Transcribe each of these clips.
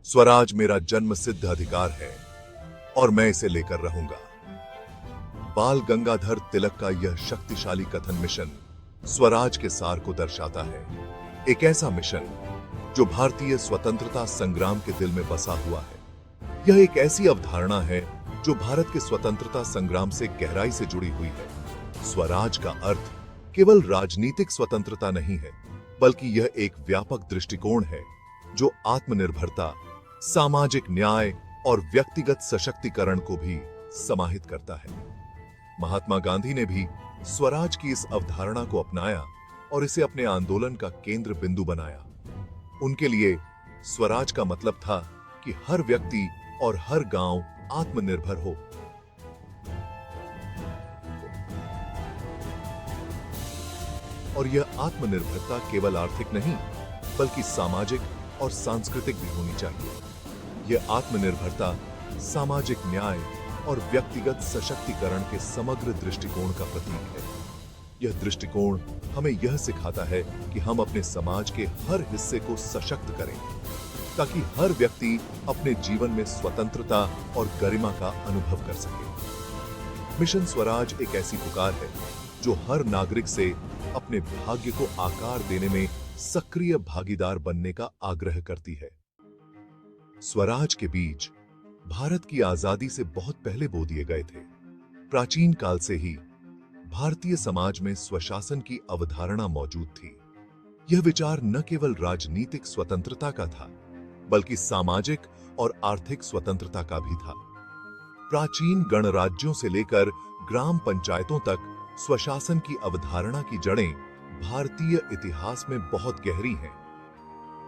स्वराज मेरा जन्म सिद्ध अधिकार है और मैं इसे लेकर रहूंगा। बाल गंगाधर तिलक का यह शक्तिशाली कथन मिशन स्वराज के सार को दर्शाता है। एक ऐसा मिशन जो भारतीय स्वतंत्रता संग्राम के दिल में बसा हुआ है। यह एक ऐसी अवधारणा है जो भारत के स्वतंत्रता संग्राम से गहराई से जुड़ी हुई है। स्वराज का अर्थ केवल राजनीतिक स्वतंत्रता नहीं है, बल्कि यह एक व्यापक दृष्टिकोण है जो आत्मनिर्भरता, सामाजिक न्याय और व्यक्तिगत सशक्तिकरण को भी समाहित करता है। महात्मा गांधी ने भी स्वराज की इस अवधारणा को अपनाया और इसे अपने आंदोलन का केंद्र बिंदु बनाया। उनके लिए स्वराज का मतलब था कि हर व्यक्ति और हर गांव आत्मनिर्भर हो। और यह आत्मनिर्भरता केवल आर्थिक नहीं, बल्कि सामाजिक और सांस्कृतिक भी होनी चाहिए। यह आत्मनिर्भरता सामाजिक न्याय और व्यक्तिगत सशक्तिकरण के समग्र दृष्टिकोण का प्रतीक है। यह दृष्टिकोण हमें यह सिखाता है कि हम अपने समाज के हर हिस्से को सशक्त करें, ताकि हर व्यक्ति अपने जीवन में स्वतंत्रता और गरिमा का अनुभव कर सके। मिशन स्वराज एक ऐसी पुकार है जो हर नागरिक से अपने भाग्य को आकार देने में सक्रिय भागीदार बनने का आग्रह करती है। स्वराज के बीज भारत की आजादी से बहुत पहले बो दिए गए थे। प्राचीन काल से ही भारतीय समाज में स्वशासन की अवधारणा मौजूद थी। यह विचार न केवल राजनीतिक स्वतंत्रता का था, बल्कि सामाजिक और आर्थिक स्वतंत्रता का भी था। प्राचीन गणराज्यों से लेकर ग्राम पंचायतों तक स्वशासन की अवधारणा की जड़ें भारतीय इतिहास में बहुत गहरी हैं।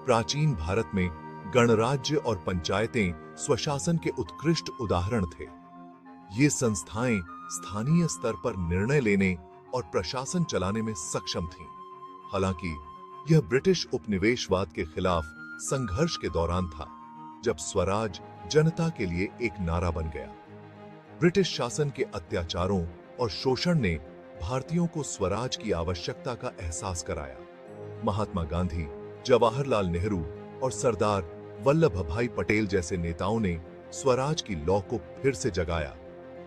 प्राचीन भारत में गणराज्य और पंचायतें स्वशासन के उत्कृष्ट उदाहरण थे। ये संस्थाएं स्थानीय स्तर पर निर्णय लेने और प्रशासन चलाने में सक्षम थीं। हालांकि यह ब्रिटिश उपनिवेशवाद के खिलाफ संघर्ष के दौरान था, जब स्वराज जनता के लिए एक नारा बन गया। ब्रिटिश शासन के अत्याचारों और शोषण ने भारतीयों को स्वराज की आवश्यकता का एहसास कराया। महात्मा गांधी, जवाहरलाल नेहरू और सरदार वल्लभ भाई पटेल जैसे नेताओं ने स्वराज की लौ को फिर से जगाया,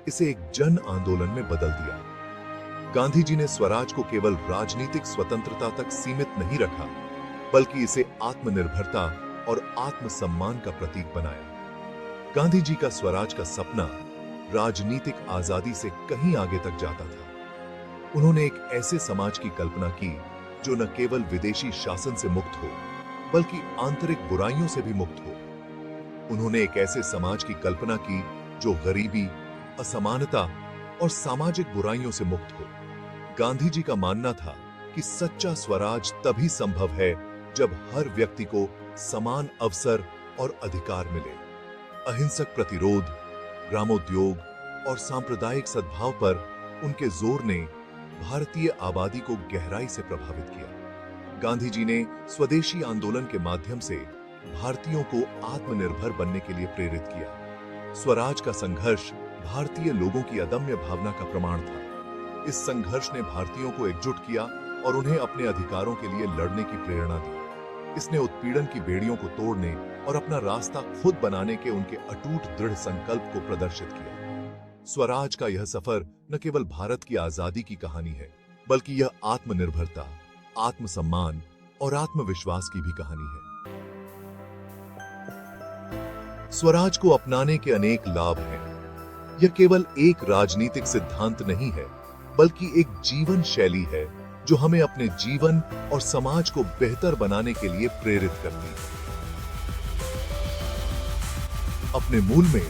इसे एक जन आंदोलन में बदल दिया। गांधी जी ने स्वराज को केवल राजनीतिक स्वतंत्रता तक सीमित नहीं रखा, बल्कि इसे आत्मनिर्भरता और आत्मसम्मान का प्रतीक बनाया। गांधी जी का स्वराज का सपना राजनीतिक आजादी से कहीं आगे तक जाता था। उन्होंने एक ऐसे समाज की कल्पना की जो न केवल विदेशी शासन से मुक्त हो, बल्कि आंतरिक बुराइयों से भी मुक्त हो। उन्होंने एक ऐसे समाज की कल्पना की जो गरीबी, असमानता और सामाजिक बुराइयों से मुक्त हो। गांधी जी का मानना था कि सच्चा स्वराज तभी संभव है जब हर व्यक्ति को समान अवसर और अधिकार मिले। अहिंसक प्रतिरोध, ग्रामोद्योग और सांप्रदायिक सद्भाव पर उनके जोर ने भारतीय आबादी को गहराई से प्रभावित किया। गांधी जी ने स्वदेशी आंदोलन के माध्यम से भारतीयों को आत्मनिर्भर बनने के लिए प्रेरित किया। स्वराज का संघर्ष भारतीय लोगों की अदम्य भावना का प्रमाण था। इस संघर्ष ने भारतीयों को एकजुट किया और उन्हें अपने अधिकारों के लिए लड़ने की प्रेरणा दी। इसने उत्पीड़न की बेड़ियों को तोड़ने और अपना रास्ता खुद बनाने के उनके अटूट दृढ़ संकल्प को प्रदर्शित किया। स्वराज का यह सफर न केवल भारत की आजादी की कहानी है, बल्कि यह आत्मनिर्भरता, आत्मसम्मान और आत्मविश्वास की भी कहानी है। स्वराज को अपनाने के अनेक लाभ हैं। यह केवल एक राजनीतिक सिद्धांत नहीं है, बल्कि एक जीवन शैली है जो हमें अपने जीवन और समाज को बेहतर बनाने के लिए प्रेरित करती है। अपने मूल में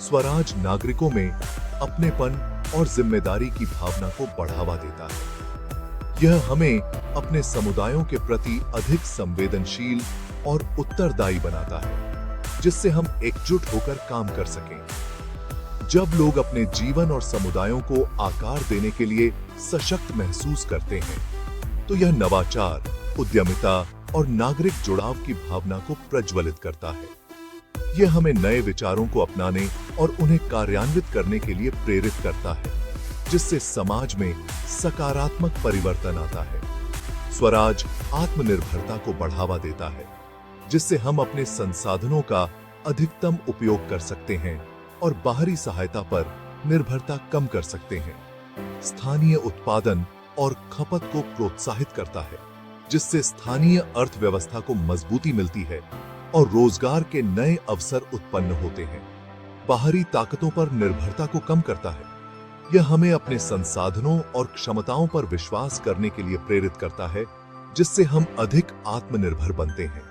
स्वराज नागरिकों में अपनेपन और जिम्मेदारी की भावना को बढ़ावा देता है। यह हमें अपने समुदायों के प्रति अधिक संवेदनशील और उत्तरदायी बनाता है, जिससे हम एकजुट होकर काम कर सकें। जब लोग अपने जीवन और समुदायों को आकार देने के लिए सशक्त महसूस करते हैं, तो यह नवाचार, उद्यमिता और नागरिक जुड़ाव की भावना को प्रज्वलित करता है। यह हमें नए विचारों को अपनाने और उन्हें कार्यान्वित करने के लिए प्रेरित करता है, जिससे समाज में सकारात्मक परिवर्तन आता है। स्वराज आत्मनिर्भरता को बढ़ावा देता है। जिससे हम अपने संसाधनों का अधिकतम उपयोग कर सकते हैं और बाहरी सहायता पर निर्भरता कम कर सकते हैं। स्थानीय उत्पादन और खपत को प्रोत्साहित करता है, जिससे स्थानीय अर्थव्यवस्था को मजबूती मिलती है और रोजगार के नए अवसर उत्पन्न होते हैं। बाहरी ताकतों पर निर्भरता को कम करता है। यह हमें अपने संसाधनों और क्षमताओं पर विश्वास करने के लिए प्रेरित करता है, जिससे हम अधिक आत्मनिर्भर बनते हैं।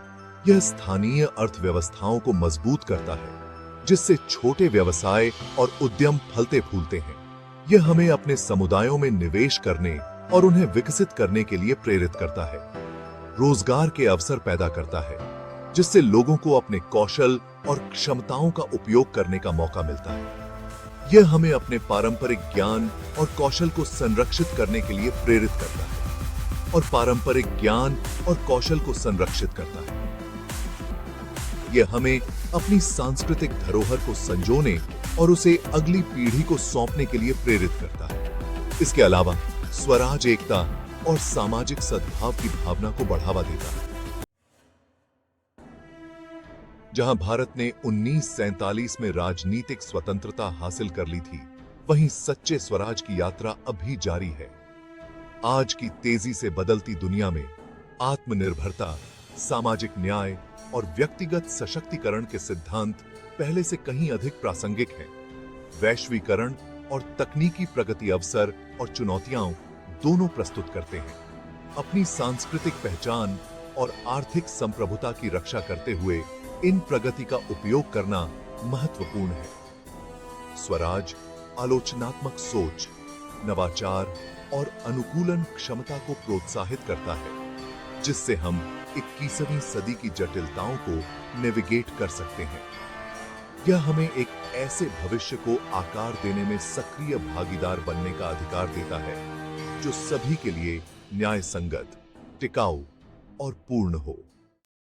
यह स्थानीय अर्थव्यवस्थाओं को मजबूत करता है, जिससे छोटे व्यवसाय और उद्यम फलते फूलते हैं। यह हमें अपने समुदायों में निवेश करने और उन्हें विकसित करने के लिए प्रेरित करता है। रोजगार के अवसर पैदा करता है, जिससे लोगों को अपने कौशल और क्षमताओं का उपयोग करने का मौका मिलता है। यह हमें अपने पारंपरिक ज्ञान और कौशल को संरक्षित करने के लिए प्रेरित करता है और पारंपरिक ज्ञान और कौशल को संरक्षित करता है। यह हमें अपनी सांस्कृतिक धरोहर को संजोने और उसे अगली पीढ़ी को सौंपने के लिए प्रेरित करता है। इसके अलावा स्वराज एकता और सामाजिक सद्भाव की भावना को बढ़ावा देता है। जहां भारत ने 1947 में राजनीतिक स्वतंत्रता हासिल कर ली थी, वहीं सच्चे स्वराज की यात्रा अभी जारी है। आज की तेजी से बदलती दुनिया में आत्मनिर्भरता, सामाजिक न्याय और व्यक्तिगत सशक्तिकरण के सिद्धांत पहले से कहीं अधिक प्रासंगिक हैं। वैश्वीकरण और तकनीकी प्रगति अवसर और चुनौतियां दोनों प्रस्तुत करते हैं। अपनी सांस्कृतिक पहचान और आर्थिक संप्रभुता की रक्षा करते हुए इन प्रगति का उपयोग करना महत्वपूर्ण है। स्वराज आलोचनात्मक सोच, नवाचार और अनुकूलन क्षमता को प्रोत्साहित करता है, जिससे हम 21वीं सदी की जटिलताओं को नेविगेट कर सकते हैं। यह हमें एक ऐसे भविष्य को आकार देने में सक्रिय भागीदार बनने का अधिकार देता है, जो सभी के लिए न्याय संगत, टिकाऊ और पूर्ण हो।